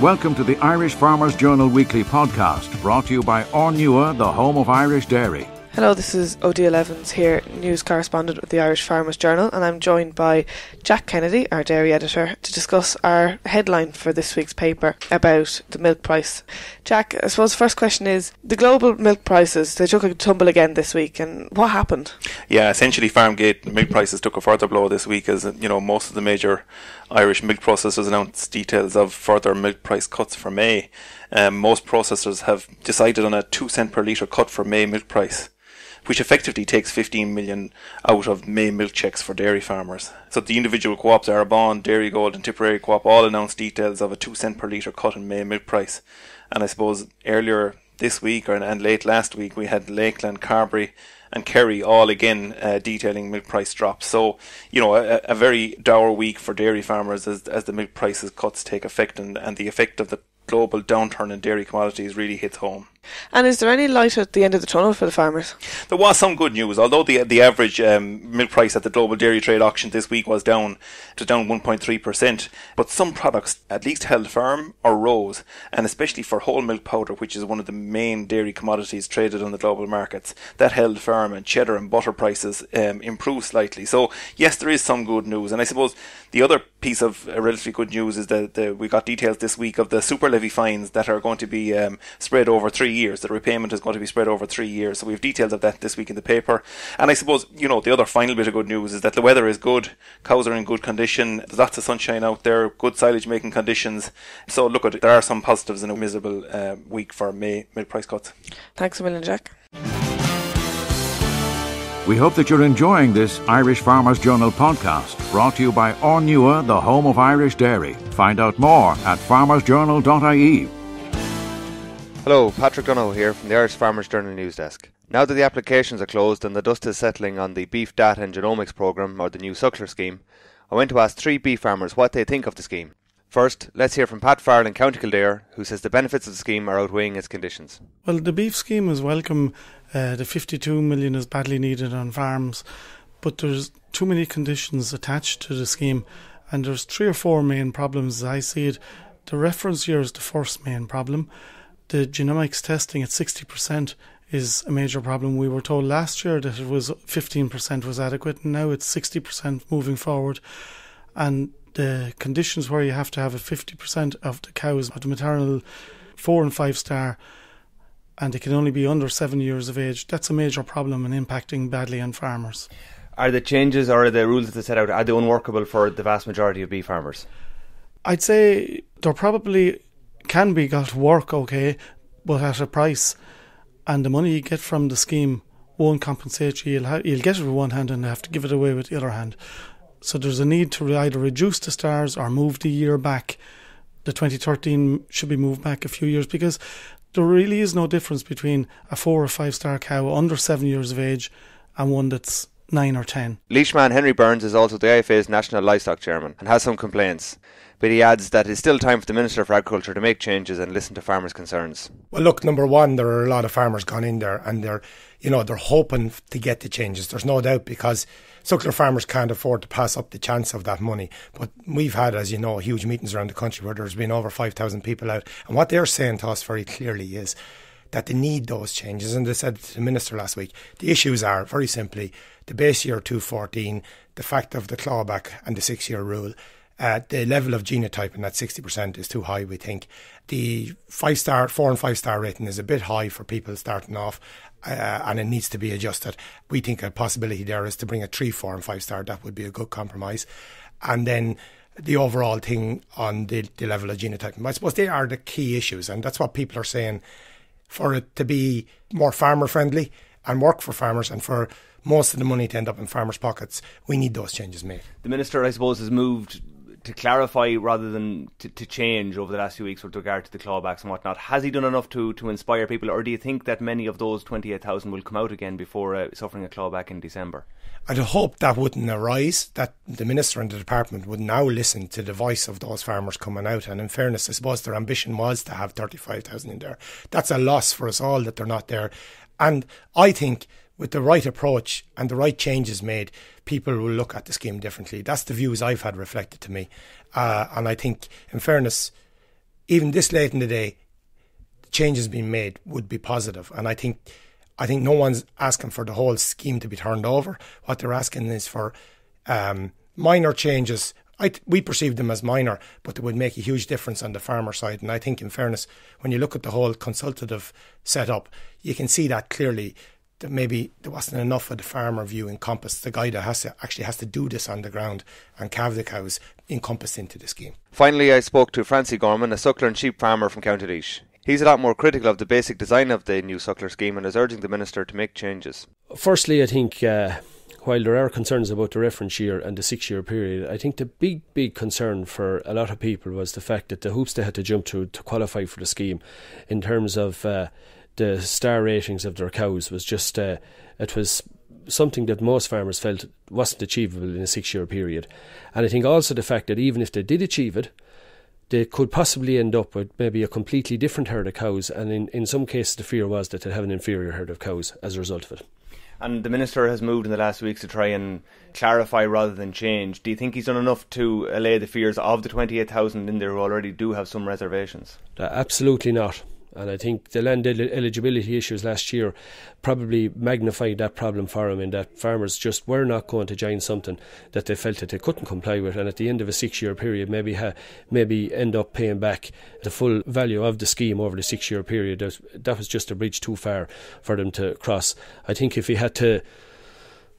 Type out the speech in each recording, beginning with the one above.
Welcome to the Irish Farmers Journal Weekly Podcast, brought to you by Ornua, the home of Irish dairy. Hello, this is Odile Evans here, news correspondent with the Irish Farmers Journal, and I'm joined by Jack Kennnedy, our dairy editor, to discuss our headline for this week's paper about the milk price. Jack, I suppose the first question is, the global milk prices, they took a tumble again this week, and what happened? Yeah, essentially Farmgate milk prices took a further blow this week as, most of the major Irish milk processors announced details of further milk price cuts for May. Most processors have decided on a 2 cent per litre cut for May milk price, which effectively takes 15 million out of May milk checks for dairy farmers. So the individual co-ops, Arabon, Dairygold and Tipperary Co-op all announced details of a 2 cent per litre cut in May milk price. And I suppose earlier this week and late last week we had Lakeland, Carbery and Kerry all again detailing milk price drops. So, a very dour week for dairy farmers as the milk prices cuts take effect and the effect of the global downturn in dairy commodities really hits home. And is there any light at the end of the tunnel for the farmers? There was some good news, although the average milk price at the global dairy trade auction this week was down 1.3%. But some products at least held firm or rose, and especially for whole milk powder, which is one of the main dairy commodities traded on the global markets, that held firm, and cheddar and butter prices improved slightly. So yes, there is some good news, and I suppose the other piece of relatively good news is that we got details this week of the super levy fines that are going to be spread over 3 years. The repayment is going to be spread over 3 years. So we have details of that this week in the paper. And I suppose, the other final bit of good news is that the weather is good. Cows are in good condition. There's lots of sunshine out there. Good silage making conditions. So look, there are some positives in a miserable week for May milk price cuts. Thanks a million, Jack. We hope that you're enjoying this Irish Farmers Journal podcast, brought to you by Ornua, the home of Irish dairy. Find out more at farmersjournal.ie. Hello, Patrick Donohoe here from the Irish Farmers Journal News Desk. Now that the applications are closed and the dust is settling on the Beef Data and Genomics programme, or the new suckler scheme, I went to ask 3 beef farmers what they think of the scheme. First, let's hear from Pat Farrell in County Kildare, who says the benefits of the scheme are outweighing its conditions. Well, the beef scheme is welcome. The 52 million is badly needed on farms, but there's too many conditions attached to the scheme, and there's 3 or 4 main problems as I see it. The reference year is the first main problem. The genomics testing at 60% is a major problem. We were told last year that it was 15% was adequate, and now it's 60% moving forward. And the conditions where you have to have a 50% of the cows at the maternal 4 and 5 star, and they can only be under 7 years of age, that's a major problem and impacting badly on farmers. Are the changes or the rules that they set out, are they unworkable for the vast majority of beef farmers? I'd say they're probably can be got to work okay, but at a price, and the money you get from the scheme won't compensate you. You'll get it with one hand and have to give it away with the other hand. So there's a need to either reduce the stars or move the year back. The 2013 should be moved back a few years, because there really is no difference between a 4 or 5 star cow under 7 years of age and one that's 9 or 10. Leishman Henry Burns is also the IFA's National Livestock Chairman and has some complaints, but he adds that it's still time for the Minister for Agriculture to make changes and listen to farmers' concerns. Well, look, number one, there are a lot of farmers gone in there, and they're hoping to get the changes. There's no doubt, because suckler farmers can't afford to pass up the chance of that money. But we've had, as you know, huge meetings around the country where there's been over 5,000 people out, and what they're saying to us very clearly is that they need those changes. And they said to the Minister last week, the issues are, very simply, the base year 214, the fact of the clawback and the 6-year rule. The level of genotyping at 60% is too high, we think. The 4 and 5 star rating is a bit high for people starting off, and it needs to be adjusted. We think a possibility there is to bring a 3, 4 and 5 star. That would be a good compromise. And then the overall thing on the level of genotyping. I suppose they are the key issues, and that's what people are saying. For it to be more farmer friendly and work for farmers, and for most of the money to end up in farmers' pockets, we need those changes made. The Minister, I suppose, has moved to clarify rather than to change over the last few weeks with regard to the clawbacks and whatnot. Has he done enough to inspire people, or do you think that many of those 28,000 will come out again before suffering a clawback in December? I'd hope that wouldn't arise, that the Minister and the Department would now listen to the voice of those farmers coming out. And in fairness, I suppose their ambition was to have 35,000 in there. That's a loss for us all that they're not there. And I think with the right approach and the right changes made, people will look at the scheme differently. That's the views I've had reflected to me. And I think, in fairness, even this late in the day, the changes being made would be positive. And I think no one's asking for the whole scheme to be turned over. What they're asking is for minor changes. We perceive them as minor, but they would make a huge difference on the farmer side. And I think, in fairness, when you look at the whole consultative setup, you can see that clearly that maybe there wasn't enough of the farmer view encompassed. The guy that has to do this on the ground and calve the cows encompassed into the scheme. Finally, I spoke to Francie Gorman, a suckler and sheep farmer from County Laois. He's a lot more critical of the basic design of the new suckler scheme and is urging the Minister to make changes. Firstly, I think while there are concerns about the reference year and the 6-year period, I think the big concern for a lot of people was the fact that the hoops they had to jump through to qualify for the scheme in terms of the star ratings of their cows was just, it was something that most farmers felt wasn't achievable in a 6-year period. And I think also the fact that even if they did achieve it, they could possibly end up with maybe a completely different herd of cows, and in some cases the fear was that they'd have an inferior herd of cows as a result of it. And the Minister has moved in the last weeks to try and clarify rather than change. Do you think he's done enough to allay the fears of the 28,000 in there who already do have some reservations? Absolutely not. And I think the land eligibility issues last year probably magnified that problem for him, in that farmers just were not going to join something that they felt that they couldn't comply with, and at the end of a 6-year period maybe end up paying back the full value of the scheme over the 6-year period. That was just a bridge too far for them to cross. I think if he had to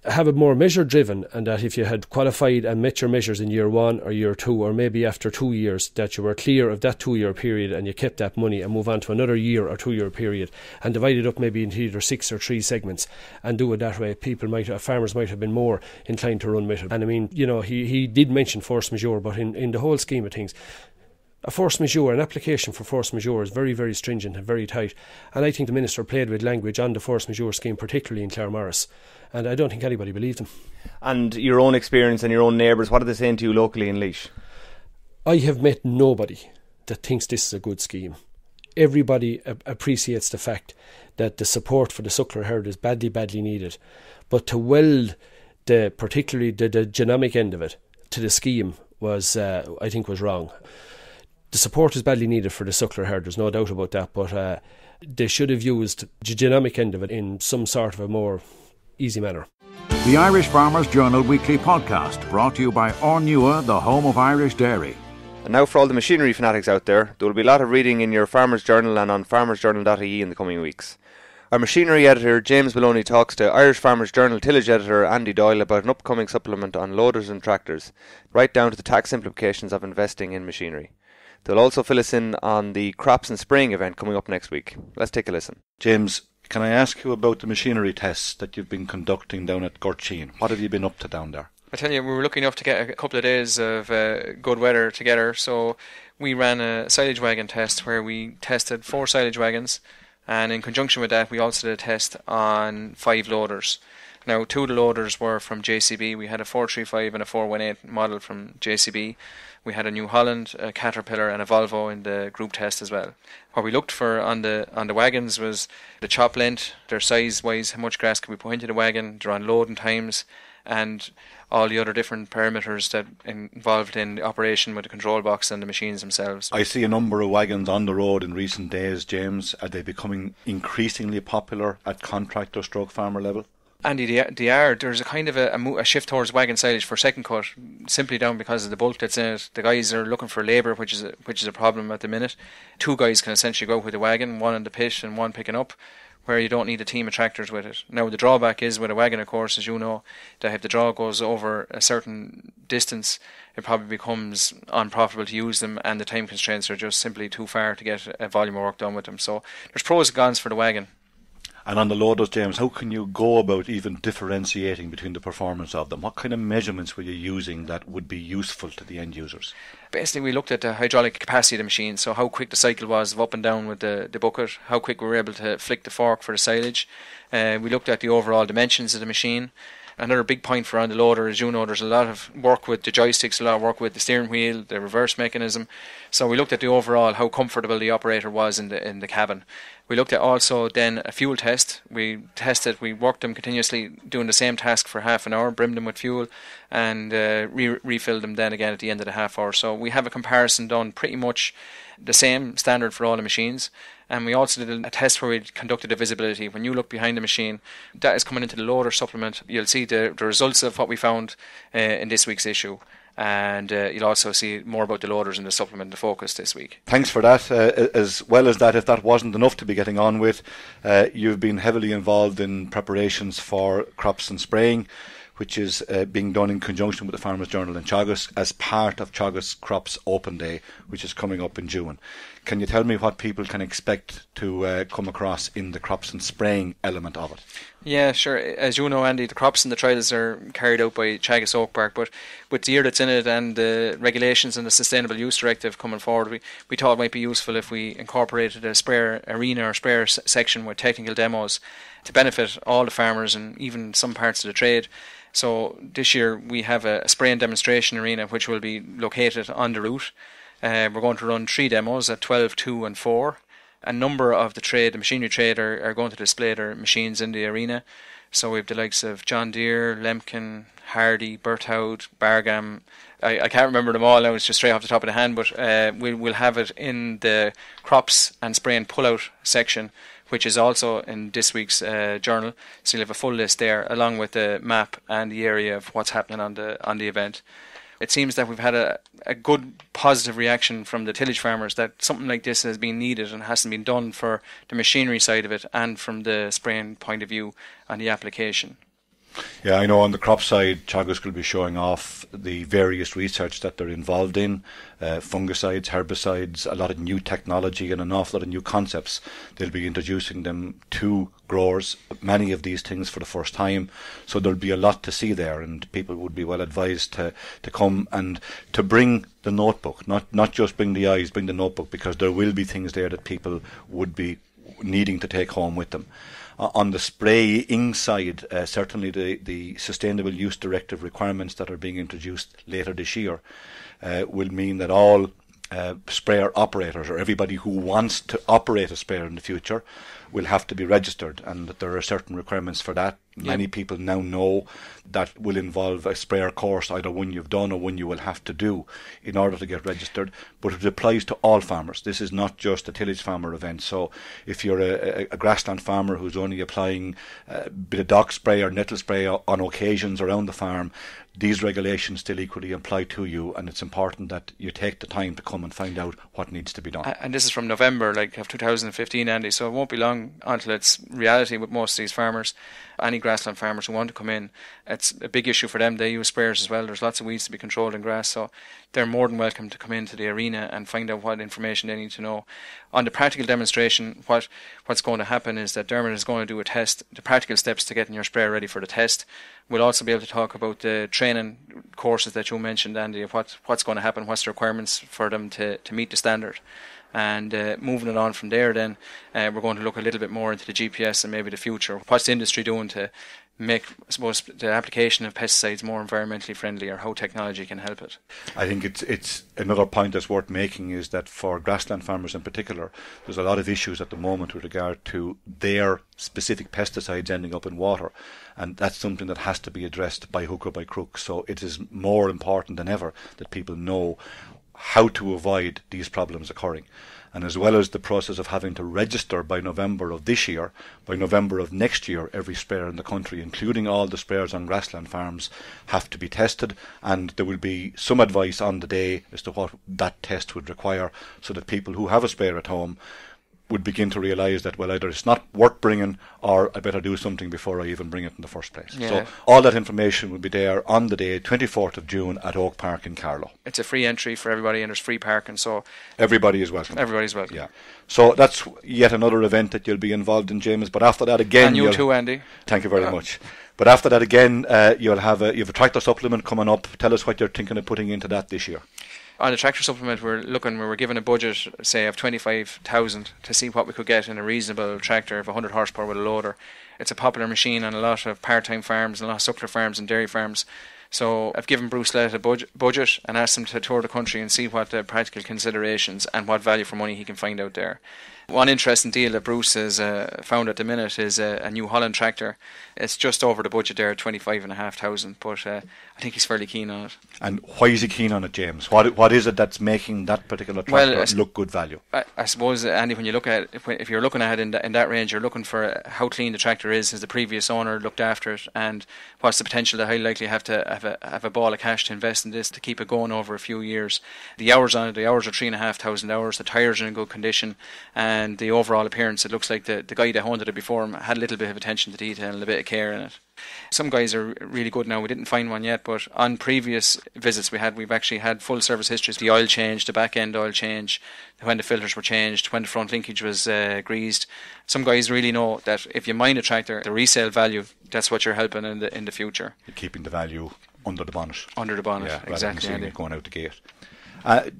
have it more measure driven, and that if you had qualified and met your measures in year 1 or year 2 or maybe after 2 years, that you were clear of that 2-year period and you kept that money and move on to another year or 2-year period and divide it up maybe into either 6 or 3 segments and do it that way, farmers might have been more inclined to run with it. And I mean, you know, he did mention force majeure, but in the whole scheme of things, a force majeure, an application for force majeure is very, very stringent and very tight. And I think the Minister played with language on the force majeure scheme, particularly in Claremorris. And I don't think anybody believed him. And your own experience and your own neighbours, what are they saying to you locally in Laois? I have met nobody that thinks this is a good scheme. Everybody appreciates the fact that the support for the suckler herd is badly, badly needed. But to weld particularly the genomic end of it to the scheme was, I think, was wrong. The support is badly needed for the suckler herd, there's no doubt about that, but they should have used the genomic end of it in some sort of a more easy manner. The Irish Farmers Journal Weekly Podcast, brought to you by Ornua, the home of Irish dairy. And now for all the machinery fanatics out there will be a lot of reading in your Farmers Journal and on farmersjournal.ie in the coming weeks. Our machinery editor James Maloney talks to Irish Farmers Journal tillage editor Andy Doyle about an upcoming supplement on loaders and tractors, right down to the tax implications of investing in machinery. They'll also fill us in on the crops and spraying event coming up next week. Let's take a listen. James, can I ask you about the machinery tests that you've been conducting down at Gorcheen? What have you been up to down there? I tell you, we were lucky enough to get a couple of days of good weather together, so we ran a silage wagon test where we tested 4 silage wagons, and in conjunction with that we also did a test on 5 loaders. Now, 2 of the loaders were from JCB. We had a 435 and a 418 model from JCB. We had a New Holland, a Caterpillar and a Volvo in the group test as well. What we looked for on the wagons was the chop length, their size wise, how much grass could we put into the wagon, their unloading times, and all the other different parameters that involved in the operation with the control box and the machines themselves. I see a number of wagons on the road in recent days, James. Are they becoming increasingly popular at contractor stroke farmer level? Andy, they are. There's a kind of a shift towards wagon silage for second cut, simply down because of the bulk that's in it. The guys are looking for labour, which is a problem at the minute. 2 guys can essentially go out with a wagon, one in the pit and one picking up, where you don't need a team of tractors with it. Now, the drawback is with a wagon, of course, as you know, that if the draw goes over a certain distance, it probably becomes unprofitable to use them, and the time constraints are just simply too far to get a volume of work done with them. So there's pros and cons for the wagon. And on the loaders, James, how can you go about even differentiating between the performance of them? What kind of measurements were you using that would be useful to the end users? Basically, we looked at the hydraulic capacity of the machine, so how quick the cycle was of up and down with the bucket, how quick we were able to flick the fork for the silage. We looked at the overall dimensions of the machine. Another big point for on the loader, as you know, there's a lot of work with the joysticks, a lot of work with the steering wheel, the reverse mechanism. So we looked at the overall, how comfortable the operator was in the cabin. We looked at also then a fuel test. We worked them continuously doing the same task for half an hour, brimmed them with fuel, and refill them then again at the end of the half hour. So we have a comparison done pretty much the same standard for all the machines. And we also did a test where we conducted a visibility. When you look behind the machine, that is coming into the loader supplement. You'll see the results of what we found in this week's issue. And you'll also see more about the loaders in the supplement, the focus this week. Thanks for that. As well as that, if that wasn't enough to be getting on with, you've been heavily involved in preparations for crops and spraying, which is being done in conjunction with the Farmers Journal in Teagasc as part of Teagasc Crops Open Day, which is coming up in June. Can you tell me what people can expect to come across in the crops and spraying element of it? Yeah, sure. As you know, Andy, the crops and the trials are carried out by Teagasc Oak Park, but with the year that's in it and the regulations and the Sustainable Use Directive coming forward, we thought it might be useful if we incorporated a sprayer arena or sprayer section with technical demos to benefit all the farmers and even some parts of the trade. So this year we have a spray and demonstration arena which will be located on the route. We're going to run 3 demos at 12, 2 and 4. A number of the machinery trade are going to display their machines in the arena. So we have the likes of John Deere, Lemken, Hardy, Berthoud, Bargam. I can't remember them all now, it's just straight off the top of the hand, but we'll have it in the crops and spray and pull-out section, which is also in this week's journal. So you'll have a full list there, along with the map and the area of what's happening on the event. It seems that we've had a good positive reaction from the tillage farmers that something like this has been needed and hasn't been done for the machinery side of it and from the spraying point of view on the application. Yeah, I know on the crop side, Teagasc will be showing off the various research that they're involved in, fungicides, herbicides, a lot of new technology and an awful lot of new concepts. They'll be introducing them to growers, many of these things for the first time, so there'll be a lot to see there, and people would be well advised to come and to bring the notebook, not just bring the eyes, bring the notebook, because there will be things there that people would be needing to take home with them. On the spraying side, certainly the Sustainable Use Directive requirements that are being introduced later this year will mean that all sprayer operators, or everybody who wants to operate a sprayer in the future, will have to be registered, and that there are certain requirements for that. Yep. Many people now know that will involve a sprayer course, either one you've done or one you will have to do in order to get registered, but it applies to all farmers. This is not just a tillage farmer event, so if you're a grassland farmer who's only applying a bit of dock spray or nettle spray on occasions around the farm, these regulations still equally apply to you, and it's important that you take the time to come and find out what needs to be done. And this is from November of 2015, Andy, so it won't be long until it's reality with most of these farmers. Any grassland farmers who want to come in, it's a big issue for them. They use sprayers as well. There's lots of weeds to be controlled in grass, so they're more than welcome to come into the arena and find out what information they need to know. On the practical demonstration, what's going to happen is that Dermot is going to do a test, the practical steps to getting your sprayer ready for the test. We'll also be able to talk about the training courses that you mentioned, Andy, of what's going to happen, what's the requirements for them to meet the standard. And moving it on from there, then we're going to look a little bit more into the GPS and maybe the future. What's the industry doing to make, I suppose, the application of pesticides more environmentally friendly, or how technology can help it? I think it's another point that's worth making is that for grassland farmers in particular, there's a lot of issues at the moment with regard to their specific pesticides ending up in water, and that's something that has to be addressed by hook or by crook. So it is more important than ever that people know how to avoid these problems occurring. And as well as the process of having to register by November of this year, by November of next year, every sprayer in the country, including all the sprayers on grassland farms, have to be tested, and there will be some advice on the day as to what that test would require, so that people who have a sprayer at home would begin to realise that, well, either it's not worth bringing, or I better do something before I even bring it in the first place. Yeah. So all that information will be there on the day, 24th of June, at Oak Park in Carlow. It's a free entry for everybody, and there's free parking, so everybody is welcome. Everybody's welcome. Yeah. So that's yet another event that you'll be involved in, James. But after that, again, and you too, Andy. Thank you very much. But after that, again, you have a tractor supplement coming up. Tell us what you're thinking of putting into that this year. On the tractor supplement, we're given a budget, say, of 25,000 to see what we could get in a reasonable tractor of 100 horsepower with a loader. It's a popular machine on a lot of part-time farms and a lot of suckler farms and dairy farms. So I've given Bruce Lett a budget and asked him to tour the country and see what the practical considerations and what value for money he can find out there. One interesting deal that Bruce has found at the minute is a New Holland tractor. It's just over the budget there, 25,500, but I think he's fairly keen on it. And why is he keen on it, James? What is it that's making that particular tractor look good value? I suppose, Andy, when you look at it, if you're looking at it in that range, you're looking for how clean the tractor is, has the previous owner looked after it, and what's the potential to highly likely have a ball of cash to invest in this to keep it going over a few years. The hours on it, the hours are 3,500 hours, the tyres are in good condition, and the overall appearance, it looks like the guy that owned it before him had a little bit of attention to detail and a bit of care in it. Some guys are really good now. We didn't find one yet, but on previous visits we've actually had full service histories. The oil change, the back end oil change, when the filters were changed, when the front linkage was greased. Some guys really know that if you mind a tractor, the resale value, that's what you're helping in the future. You're keeping the value under the bonnet. Under the bonnet, yeah, exactly. Rather than seeing it going out the gate.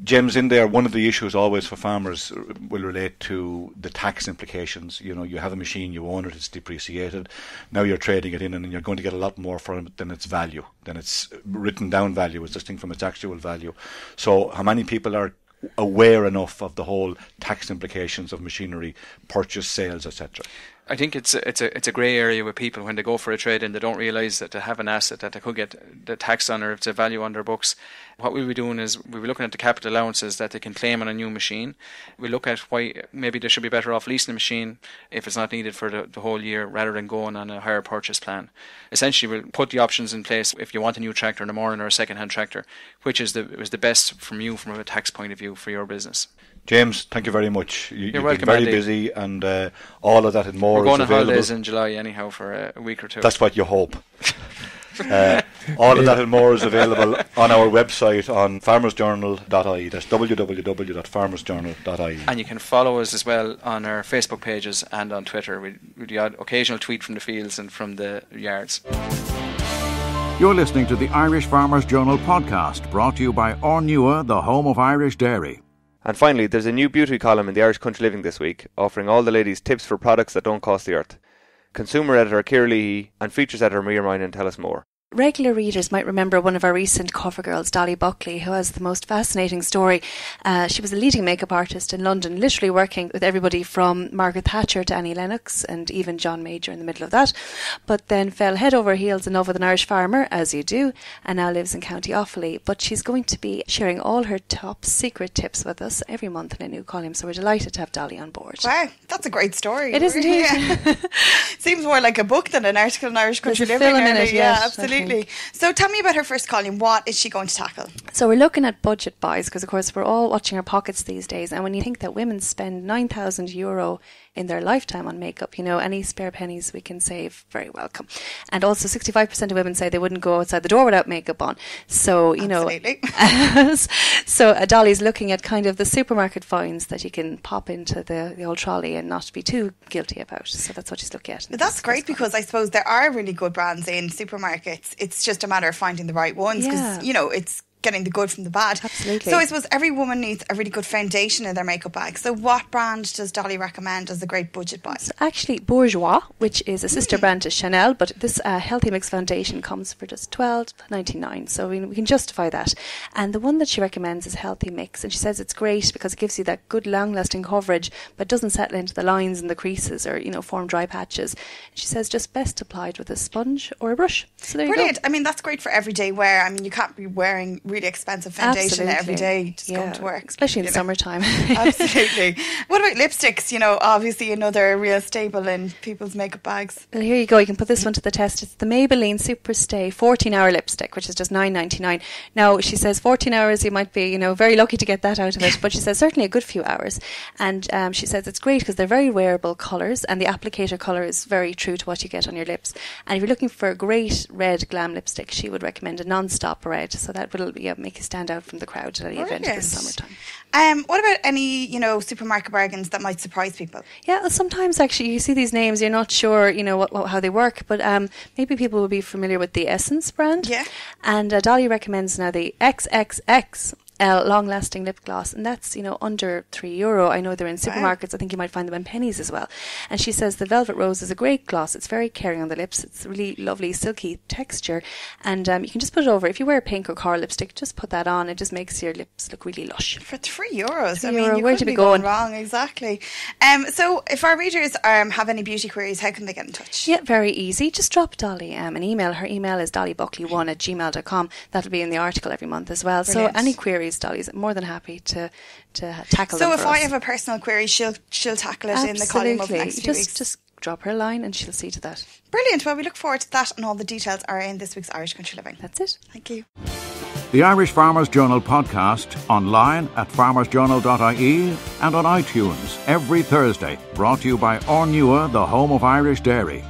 James, in there, one of the issues always for farmers will relate to the tax implications. You know, you have a machine, you own it, it's depreciated. Now you're trading it in and you're going to get a lot more for it than its value, than its written down value is distinct from its actual value. So how many people are aware enough of the whole tax implications of machinery, purchase, sales, etc.? I think it's a grey area with people when they go for a trade-in. They don't realise that they have an asset that they could get the tax on, or if it's a value on their books. What we'll be doing is we'll be looking at the capital allowances that they can claim on a new machine. We'll look at why maybe they should be better off leasing a machine if it's not needed for the whole year, rather than going on a hire purchase plan. Essentially, we'll put the options in place if you want a new tractor in the morning or a second-hand tractor, which is the best from you from a tax point of view for your business. James, thank you very much. You're welcome, been very Andy. busy, and all of that and more We're going is on available. holidays in July anyhow for a week or two. That's what you hope. All of that and more is available on our website on farmersjournal.ie. That's www.farmersjournal.ie. And you can follow us as well on our Facebook pages and on Twitter with the odd occasional tweet from the fields and from the yards. You're listening to the Irish Farmers Journal podcast, brought to you by Ornua, the home of Irish dairy. And finally, there's a new beauty column in the Irish Country Living this week, offering all the ladies tips for products that don't cost the earth. Consumer editor Ciara Leahy and features editor Maria Moynihan tell us more. Regular readers might remember one of our recent cover girls, Dolly Buckley, who has the most fascinating story. She was a leading makeup artist in London, literally working with everybody from Margaret Thatcher to Annie Lennox and even John Major in the middle of that, but then fell head over heels in love with an Irish farmer, as you do, and now lives in County Offaly. But she's going to be sharing all her top secret tips with us every month in a new column, so we're delighted to have Dolly on board. Wow, that's a great story. It is indeed. Yeah. Seems more like a book than an article in Irish Country Living. Film in it, yeah, yes, absolutely. So tell me about her first column. What is she going to tackle? So we're looking at budget buys because, of course, we're all watching our pockets these days. And when you think that women spend €9,000 in their lifetime on makeup, you know, any spare pennies we can save, very welcome. And also 65% of women say they wouldn't go outside the door without makeup on. So, you Absolutely. know, so Dolly's looking at kind of the supermarket finds that you can pop into the old trolley and not be too guilty about. So that's what she's looking at. But that's great because I suppose there are really good brands in supermarkets. It's just a matter of finding the right ones because, you know, it's getting the good from the bad. Absolutely. So I suppose every woman needs a really good foundation in their makeup bag. So what brand does Dolly recommend as a great budget buy? So actually Bourjois, which is a sister brand to Chanel, but this Healthy Mix foundation comes for just $12.99, so we can justify that. And the one that she recommends is Healthy Mix, and she says it's great because it gives you that good long-lasting coverage but doesn't settle into the lines and the creases or, you know, form dry patches. She says just best applied with a sponge or a brush. So there Brilliant. you go. I mean, that's great for everyday wear. I mean, you can't be wearing really expensive foundation every day just going to work, especially in the summertime. Absolutely. What about lipsticks? You know, obviously another real staple in people's makeup bags. Well, here you go. You can put this one to the test. It's the Maybelline Superstay 14-hour lipstick, which is just $9.99. Now, she says 14 hours, you might be, you know, very lucky to get that out of it, but she says certainly a good few hours. And she says it's great because they're very wearable colours and the applicator colour is very true to what you get on your lips. And if you're looking for a great red glam lipstick, she would recommend a non-stop red, so that will make you stand out from the crowd at any event this summertime. What about any, you know, supermarket bargains that might surprise people? Yeah, sometimes actually you see these names, you're not sure, you know, how they work, but maybe people will be familiar with the Essence brand. Yeah. And Dolly recommends now the XXX long-lasting lip gloss, and that's, under €3. I know they're in supermarkets. I think you might find them in pennies as well. And she says the Velvet Rose is a great gloss. It's very caring on the lips. It's really lovely, silky texture, and you can just put it over. If you wear pink or coral lipstick, just put that on. It just makes your lips look really lush. For €3, €3, I mean, you where couldn't to be be going wrong. Exactly. So, if our readers have any beauty queries, how can they get in touch? Yeah, very easy. Just drop Dolly an email. Her email is dollybuckley1@gmail.com. That'll be in the article every month as well. Brilliant. So any queries, Dolly's more than happy to tackle them. So if for I us. have a personal query, she'll tackle it Absolutely. in the column of next few weeks. Just drop her a line and she'll see to that. Brilliant. Well, we look forward to that, and all the details are in this week's Irish Country Living. That's it. Thank you. The Irish Farmers Journal podcast online at farmersjournal.ie and on iTunes every Thursday. Brought to you by Ornua, the home of Irish dairy.